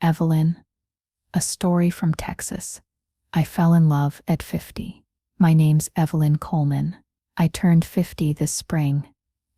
Evelyn, a story from Texas. I fell in love at 50. My name's Evelyn Coleman. I turned 50 this spring,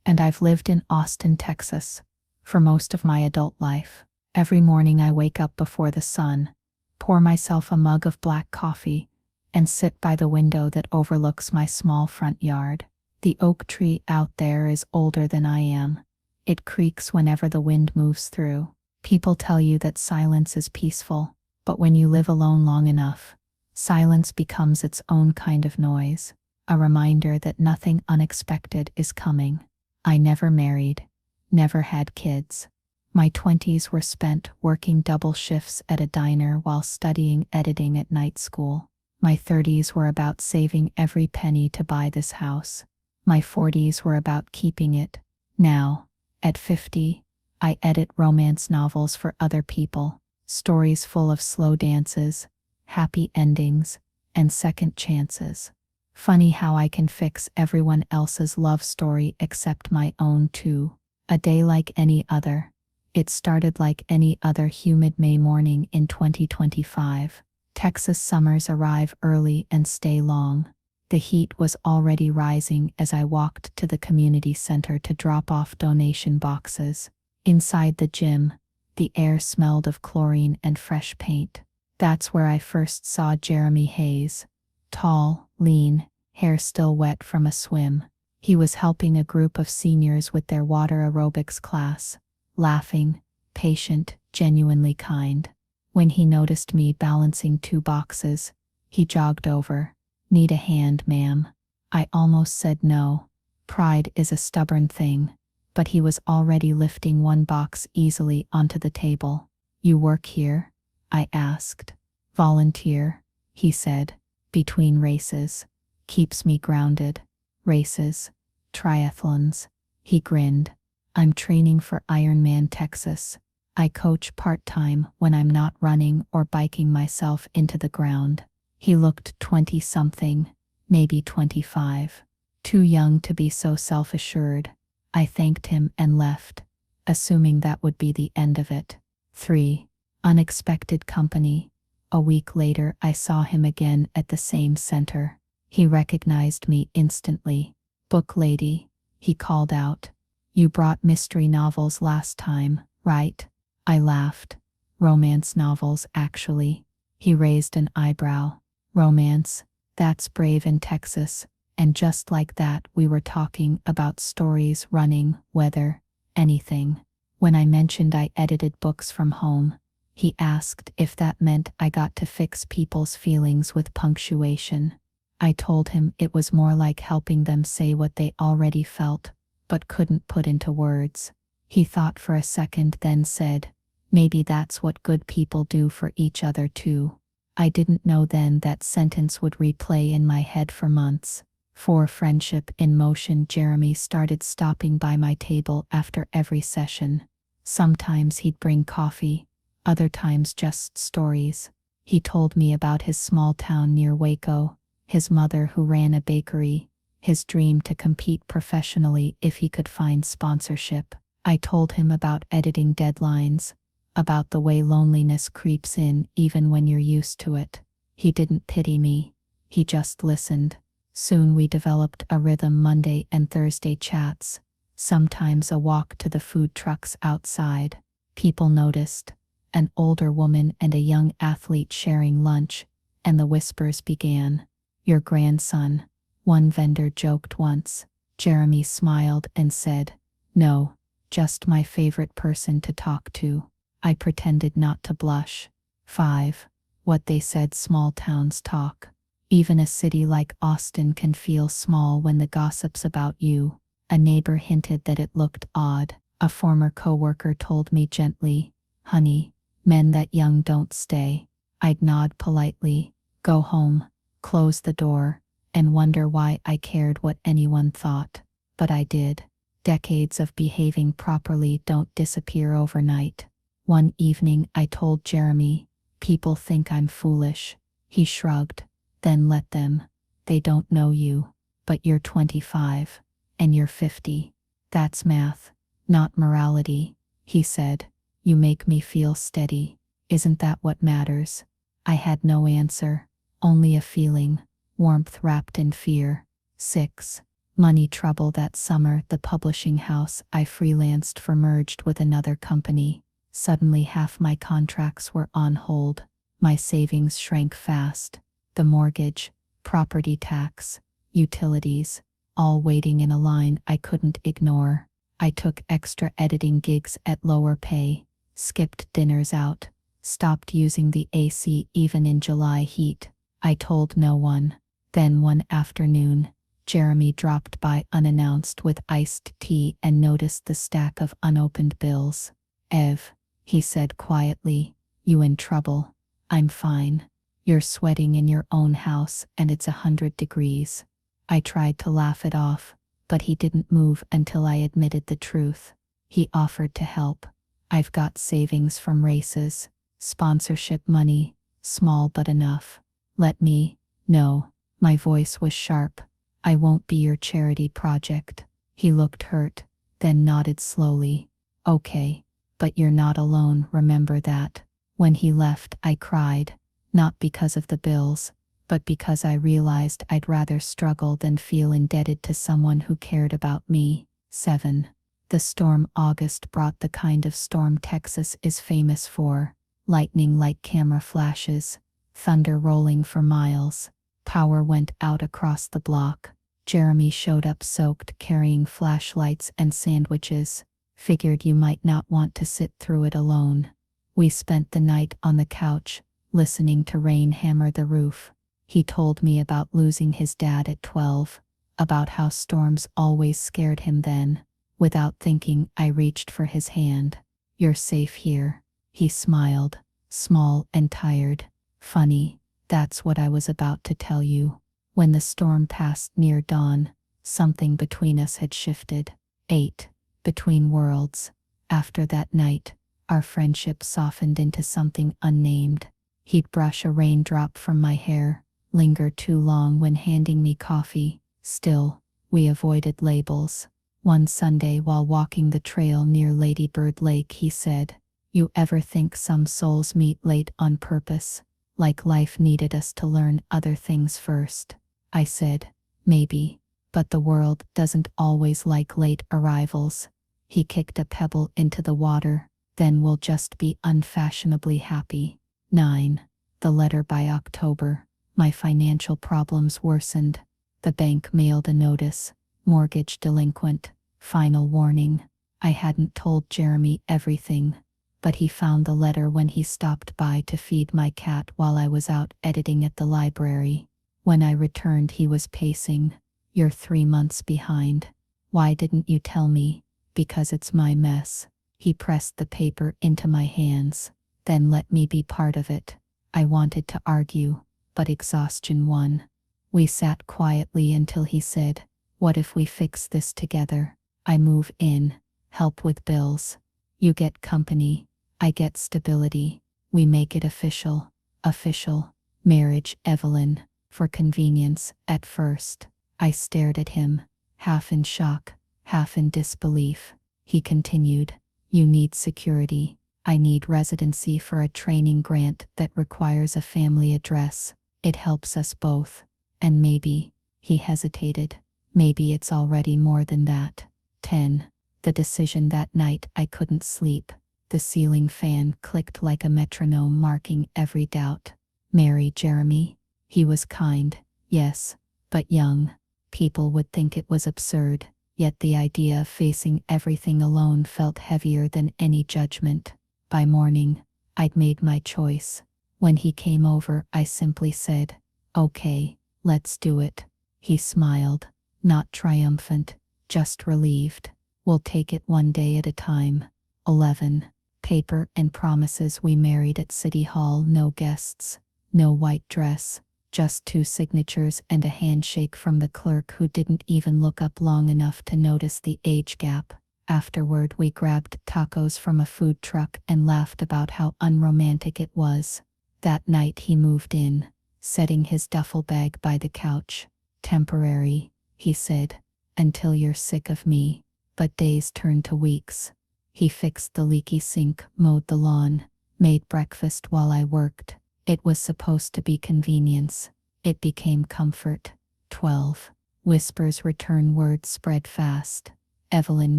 and I've lived in Austin, Texas, for most of my adult life. Every morning I wake up before the sun, pour myself a mug of black coffee, and sit by the window that overlooks my small front yard. The oak tree out there is older than I am. It creaks whenever the wind moves through. People tell you that silence is peaceful, but when you live alone long enough, silence becomes its own kind of noise, a reminder that nothing unexpected is coming. I never married, never had kids. My 20s were spent working double shifts at a diner while studying editing at night school. My 30s were about saving every penny to buy this house. My 40s were about keeping it. Now, at 50, I edit romance novels for other people, stories full of slow dances, happy endings, and second chances. Funny how I can fix everyone else's love story except my own too. A day like any other. It started like any other humid May morning in 2025. Texas summers arrive early and stay long. The heat was already rising as I walked to the community center to drop off donation boxes. Inside the gym, the air smelled of chlorine and fresh paint. That's where I first saw Jeremy Hayes. Tall, lean, hair still wet from a swim. He was helping a group of seniors with their water aerobics class. Laughing, patient, genuinely kind. When he noticed me balancing 2 boxes, he jogged over. "Need a hand, ma'am?" I almost said no. Pride is a stubborn thing, but he was already lifting 1 box easily onto the table. "You work here?" I asked. "Volunteer," he said. "Between races. Keeps me grounded." "Races? Triathlons?" He grinned. "I'm training for Ironman Texas. I coach part-time when I'm not running or biking myself into the ground." He looked 20-something, maybe 25. Too young to be so self-assured. I thanked him and left, assuming that would be the end of it. 3. Unexpected company. A week later I saw him again at the same center. He recognized me instantly. "Book lady," he called out. "You brought mystery novels last time, right?" I laughed. "Romance novels, actually." He raised an eyebrow. "Romance? That's brave in Texas." And just like that, we were talking about stories, running, weather, anything. When I mentioned I edited books from home, he asked if that meant I got to fix people's feelings with punctuation. I told him it was more like helping them say what they already felt, but couldn't put into words. He thought for a second, then said, "Maybe that's what good people do for each other too." I didn't know then that sentence would replay in my head for months. For friendship in motion, Jeremy started stopping by my table after every session. Sometimes he'd bring coffee, other times just stories. He told me about his small town near Waco, his mother who ran a bakery, his dream to compete professionally if he could find sponsorship. I told him about editing deadlines, about the way loneliness creeps in even when you're used to it. He didn't pity me. He just listened. Soon we developed a rhythm. Monday and Thursday chats, sometimes a walk to the food trucks outside. People noticed, an older woman and a young athlete sharing lunch, and the whispers began. "Your grandson," one vendor joked once. Jeremy smiled and said, "No, just my favorite person to talk to." I pretended not to blush. 5. What they said: small towns talk. Even a city like Austin can feel small when the gossips about you. A neighbor hinted that it looked odd. A former coworker told me gently, "Honey, men that young don't stay." I'd nod politely, go home, close the door, and wonder why I cared what anyone thought. But I did. Decades of behaving properly don't disappear overnight. One evening I told Jeremy, "People think I'm foolish." He shrugged. "Then let them. They don't know you. But you're 25, and you're 50. That's math, not morality," he said. "You make me feel steady." Isn't that what matters? I had no answer, only a feeling, warmth wrapped in fear. 6. Money trouble. That summer, the publishing house I freelanced for merged with another company. Suddenly, half my contracts were on hold. My savings shrank fast. The mortgage, property tax, utilities, all waiting in a line I couldn't ignore. I took extra editing gigs at lower pay, skipped dinners out, stopped using the AC even in July heat. I told no one. Then one afternoon, Jeremy dropped by unannounced with iced tea and noticed the stack of unopened bills. "Ev," he said quietly, "you in trouble?" "I'm fine. You're sweating in your own house and it's 100 degrees. I tried to laugh it off, but he didn't move until I admitted the truth. He offered to help. "I've got savings from races, sponsorship money, small but enough. Let me." "No." My voice was sharp. "I won't be your charity project." He looked hurt, then nodded slowly. "Okay, but you're not alone, remember that." When he left, I cried, not because of the bills, but because I realized I'd rather struggle than feel indebted to someone who cared about me. 7. The storm. August brought the kind of storm Texas is famous for. Lightning like camera flashes, thunder rolling for miles. Power went out across the block. Jeremy showed up soaked, carrying flashlights and sandwiches. Figured you might not want to sit through it alone. We spent the night on the couch, listening to rain hammer the roof. He told me about losing his dad at 12, about how storms always scared him then. Without thinking, I reached for his hand. "You're safe here." He smiled, small and tired. "Funny, that's what I was about to tell you." When the storm passed near dawn, something between us had shifted. 8. Between worlds. After that night, our friendship softened into something unnamed. He'd brush a raindrop from my hair, linger too long when handing me coffee. Still, we avoided labels. One Sunday while walking the trail near Lady Bird Lake, he said, "You ever think some souls meet late on purpose, like life needed us to learn other things first?" I said, "Maybe, but the world doesn't always like late arrivals." He kicked a pebble into the water. "Then we'll just be unfashionably happy." 9. The letter. By October, my financial problems worsened. The bank mailed a notice, "Mortgage delinquent, final warning." I hadn't told Jeremy everything, but he found the letter when he stopped by to feed my cat while I was out editing at the library. When I returned, he was pacing. "You're 3 months behind. Why didn't you tell me?" "Because it's my mess." He pressed the paper into my hands, then let me be part of it. I wanted to argue, but exhaustion won. We sat quietly until he said, "What if we fix this together? I move in, help with bills. You get company, I get stability. We make it official." Official. Marriage, Evelyn. For convenience. At first, I stared at him, half in shock, half in disbelief. He continued, "You need security. I need residency for a training grant that requires a family address. It helps us both. And maybe," he hesitated, "maybe it's already more than that." 10. The decision. That night I couldn't sleep. The ceiling fan clicked like a metronome, marking every doubt. Marry Jeremy? He was kind, yes, but young. People would think it was absurd, yet the idea of facing everything alone felt heavier than any judgment. By morning, I'd made my choice. When he came over, I simply said, "Okay, let's do it." He smiled, not triumphant, just relieved. "We'll take it one day at a time." 11. Paper and promises. We married at City Hall. No guests, no white dress, just 2 signatures and a handshake from the clerk who didn't even look up long enough to notice the age gap. Afterward, we grabbed tacos from a food truck and laughed about how unromantic it was. That night he moved in, setting his duffel bag by the couch. "Temporary," he said, "until you're sick of me." But days turned to weeks. He fixed the leaky sink, mowed the lawn, made breakfast while I worked. It was supposed to be convenience. It became comfort. 12. Whispers return, words spread fast. Evelyn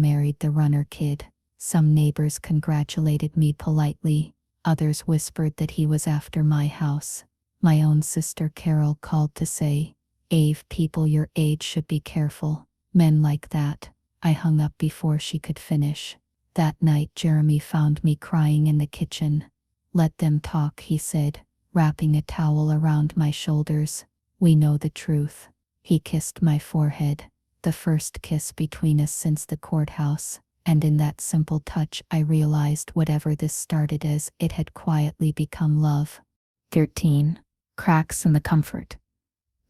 married the runner kid. Some neighbors congratulated me politely. Others whispered that he was after my house. My own sister Carol called to say, "Ave, people your age should be careful. Men like that." I hung up before she could finish. That night Jeremy found me crying in the kitchen. "Let them talk," he said, wrapping a towel around my shoulders. "We know the truth." He kissed my forehead, the first kiss between us since the courthouse, and in that simple touch I realized whatever this started as, it had quietly become love. 13. Cracks in the comfort.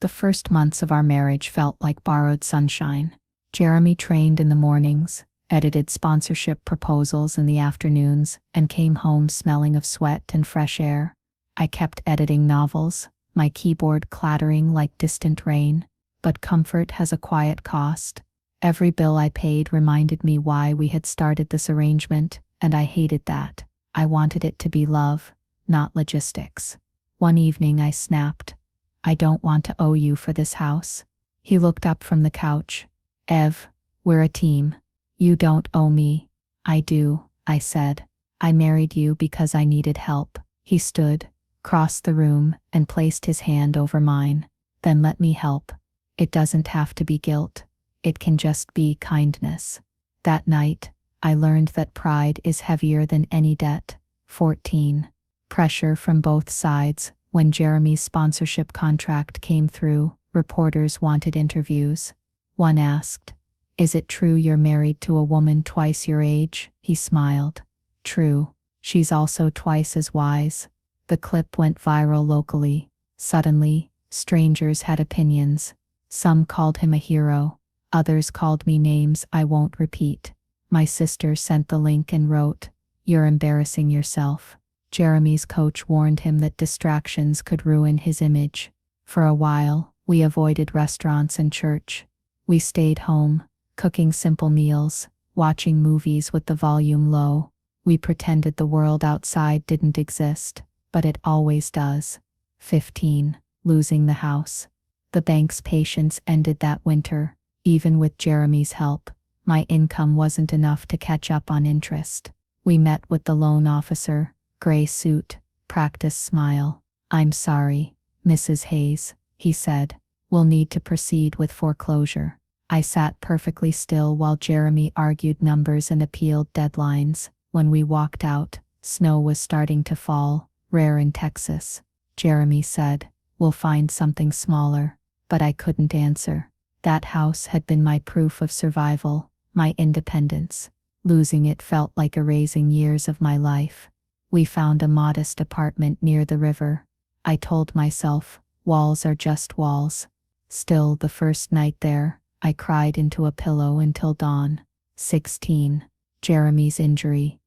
The first months of our marriage felt like borrowed sunshine. Jeremy trained in the mornings, edited sponsorship proposals in the afternoons, and came home smelling of sweat and fresh air. I kept editing novels, my keyboard clattering like distant rain. But comfort has a quiet cost. Every bill I paid reminded me why we had started this arrangement, and I hated that. I wanted it to be love, not logistics. One evening I snapped, "I don't want to owe you for this house." He looked up from the couch. "Ev, we're a team. You don't owe me." "I do," I said. "I married you because I needed help." He stood, crossed the room, and placed his hand over mine. "Then let me help. It doesn't have to be guilt. It can just be kindness." That night, I learned that pride is heavier than any debt. 14. Pressure from both sides. When Jeremy's sponsorship contract came through, reporters wanted interviews. One asked, "Is it true you're married to a woman twice your age?" He smiled. "True. She's also twice as wise." The clip went viral locally. Suddenly, strangers had opinions. Some called him a hero. Others called me names I won't repeat. My sister sent the link and wrote, "You're embarrassing yourself." Jeremy's coach warned him that distractions could ruin his image. For a while, we avoided restaurants and church. We stayed home, cooking simple meals, watching movies with the volume low. We pretended the world outside didn't exist, but it always does. 15. Losing the house. The bank's patience ended that winter. Even with Jeremy's help, my income wasn't enough to catch up on interest. We met with the loan officer, gray suit, practiced smile. "I'm sorry, Mrs. Hayes," he said. "We'll need to proceed with foreclosure." I sat perfectly still while Jeremy argued numbers and appealed deadlines. When we walked out, snow was starting to fall, rare in Texas. Jeremy said, "We'll find something smaller." But I couldn't answer. That house had been my proof of survival, my independence. Losing it felt like erasing years of my life. We found a modest apartment near the river. I told myself, walls are just walls. Still, the first night there, I cried into a pillow until dawn. 16. Jeremy's injury.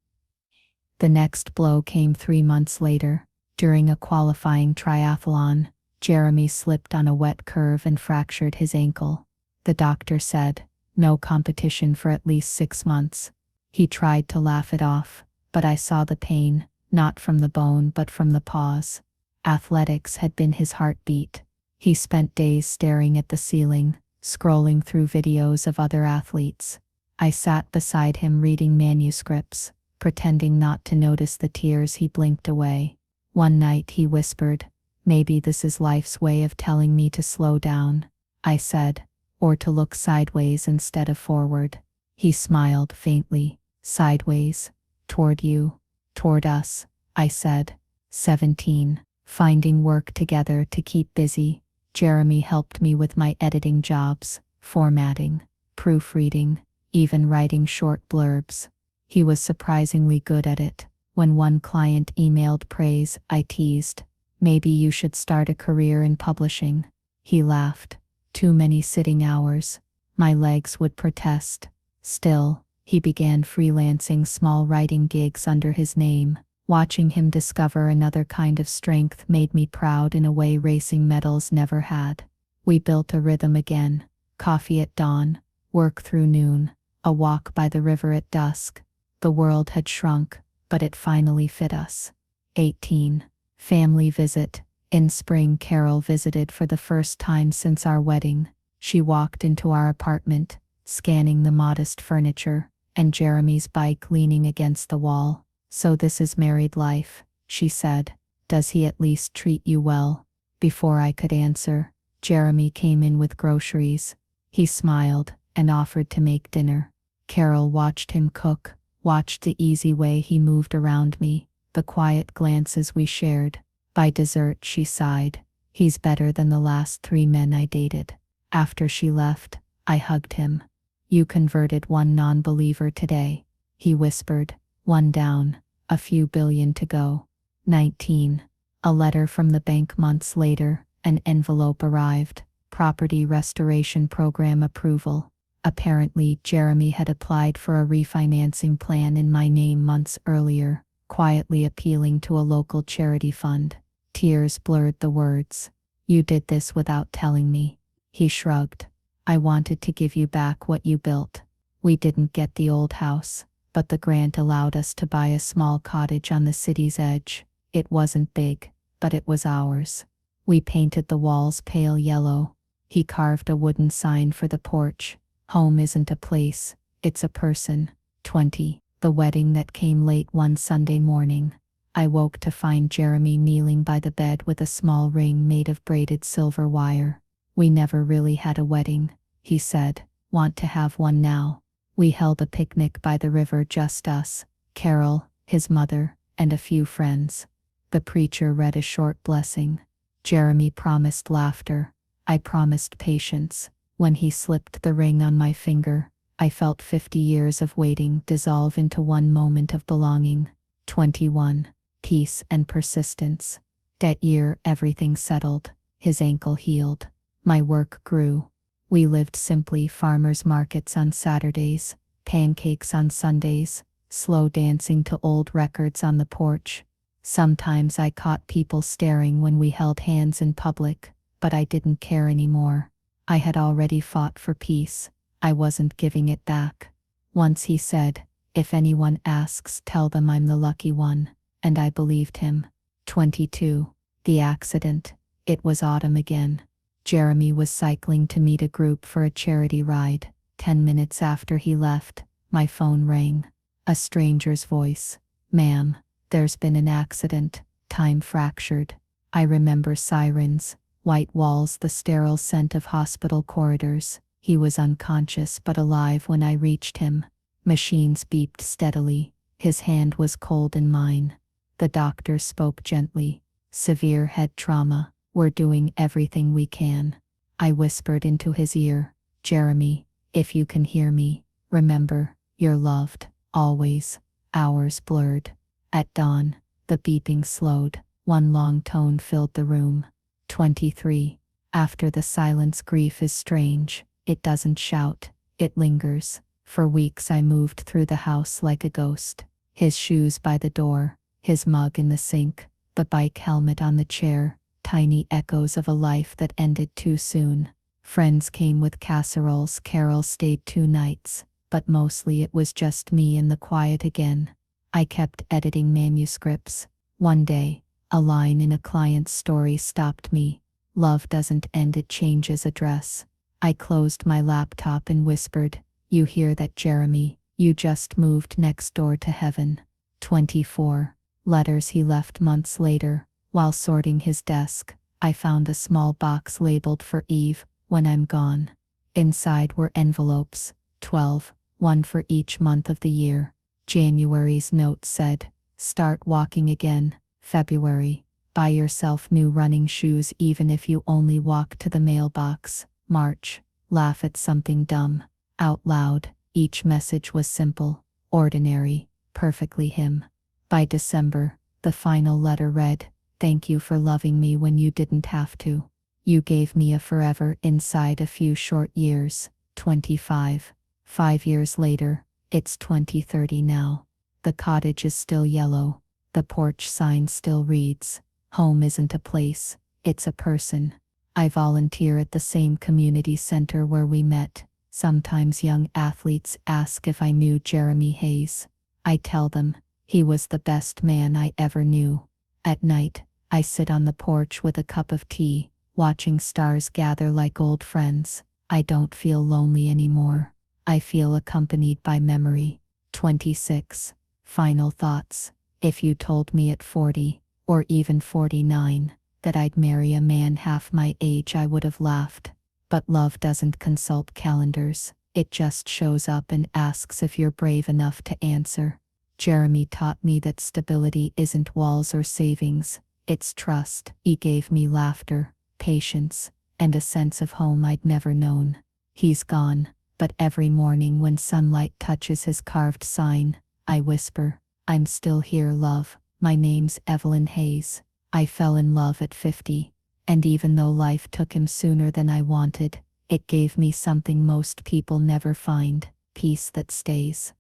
The next blow came 3 months later. During a qualifying triathlon, Jeremy slipped on a wet curve and fractured his ankle. The doctor said, "No competition for at least 6 months." He tried to laugh it off, but I saw the pain, not from the bone but from the pause. Athletics had been his heartbeat. He spent days staring at the ceiling, scrolling through videos of other athletes. I sat beside him reading manuscripts, pretending not to notice the tears he blinked away. One night he whispered, "Maybe this is life's way of telling me to slow down." I said, "Or to look sideways instead of forward." He smiled faintly. "Sideways? Toward you? Toward us?" I said. 17. Finding work together to keep busy. Jeremy helped me with my editing jobs, formatting, proofreading, even writing short blurbs. He was surprisingly good at it. When one client emailed praise, I teased, "Maybe you should start a career in publishing." He laughed. "Too many sitting hours." My legs would protest. Still, he began freelancing small writing gigs under his name. Watching him discover another kind of strength made me proud in a way racing medals never had. We built a rhythm again. Coffee at dawn, work through noon, a walk by the river at dusk. The world had shrunk, but it finally fit us. 18. Family visit. In spring, Carol visited for the first time since our wedding. She walked into our apartment, scanning the modest furniture, and Jeremy's bike leaning against the wall. "So this is married life," she said. "Does he at least treat you well?" Before I could answer, Jeremy came in with groceries. He smiled and offered to make dinner. Carol watched him cook, watched the easy way he moved around me, the quiet glances we shared. By dessert, she sighed. "He's better than the last 3 men I dated." After she left, I hugged him. "You converted one non-believer today," he whispered. "One down, a few billion to go." 19. A letter from the bank months later, an envelope arrived. Property restoration program approval. Apparently, Jeremy had applied for a refinancing plan in my name months earlier, quietly appealing to a local charity fund. Tears blurred the words. "You did this without telling me." He shrugged. "I wanted to give you back what you built. We didn't get the old house, but the grant allowed us to buy a small cottage on the city's edge. It wasn't big, but it was ours. We painted the walls pale yellow." He carved a wooden sign for the porch. "Home isn't a place, it's a person." 20. The wedding that came late one Sunday morning. I woke to find Jeremy kneeling by the bed with a small ring made of braided silver wire. "We never really had a wedding," he said. "Want to have one now?" We held a picnic by the river, just us, Carol, his mother, and a few friends. The preacher read a short blessing. Jeremy promised laughter. I promised patience. When he slipped the ring on my finger, I felt 50 years of waiting dissolve into one moment of belonging. 21. Peace and persistence. That year, everything settled. His ankle healed. My work grew. We lived simply: farmers' markets on Saturdays, pancakes on Sundays, slow dancing to old records on the porch. Sometimes I caught people staring when we held hands in public, but I didn't care anymore. I had already fought for peace. I wasn't giving it back. Once he said, "If anyone asks, tell them I'm the lucky one," and I believed him. 22. The accident. It was autumn again. Jeremy was cycling to meet a group for a charity ride. 10 minutes after he left, my phone rang. A stranger's voice. "Ma'am, there's been an accident. Time fractured." I remember sirens, white walls, the sterile scent of hospital corridors. He was unconscious but alive when I reached him. Machines beeped steadily. His hand was cold in mine. The doctor spoke gently. "Severe head trauma. We're doing everything we can." I whispered into his ear, "Jeremy, if you can hear me, remember, you're loved, always." Hours blurred. At dawn, the beeping slowed. One long tone filled the room. 23. After the silence, grief is strange. It doesn't shout, it lingers. For weeks I moved through the house like a ghost. His shoes by the door, his mug in the sink, the bike helmet on the chair, tiny echoes of a life that ended too soon. Friends came with casseroles, Carol stayed 2 nights, but mostly it was just me in the quiet again. I kept editing manuscripts. One day, a line in a client's story stopped me. "Love doesn't end, it changes address." I closed my laptop and whispered, "You hear that, Jeremy? You just moved next door to heaven." 24. Letters he left months later. While sorting his desk, I found a small box labeled "For Eve, when I'm gone." Inside were envelopes, 12, one for each month of the year. January's note said, "Start walking again." February, "Buy yourself new running shoes even if you only walk to the mailbox." March, "Laugh at something dumb out loud." Each message was simple, ordinary, perfectly him. By December, the final letter read, "Thank you for loving me when you didn't have to. You gave me a forever inside a few short years." 25. 5 years later, it's 2030 now. The cottage is still yellow. The porch sign still reads, "Home isn't a place, it's a person." I volunteer at the same community center where we met. Sometimes young athletes ask if I knew Jeremy Hayes. I tell them, he was the best man I ever knew. At night, I sit on the porch with a cup of tea, watching stars gather like old friends. I don't feel lonely anymore. I feel accompanied by memory. 26. Final thoughts. If you told me at 40, or even 49, that I'd marry a man half my age, I would have laughed. But love doesn't consult calendars. It just shows up and asks if you're brave enough to answer. Jeremy taught me that stability isn't walls or savings, it's trust. He gave me laughter, patience, and a sense of home I'd never known. He's gone, but every morning when sunlight touches his carved sign, I whisper, "I'm still here, love. My name's Evelyn Hayes." I fell in love at 50, and even though life took him sooner than I wanted, it gave me something most people never find: peace that stays.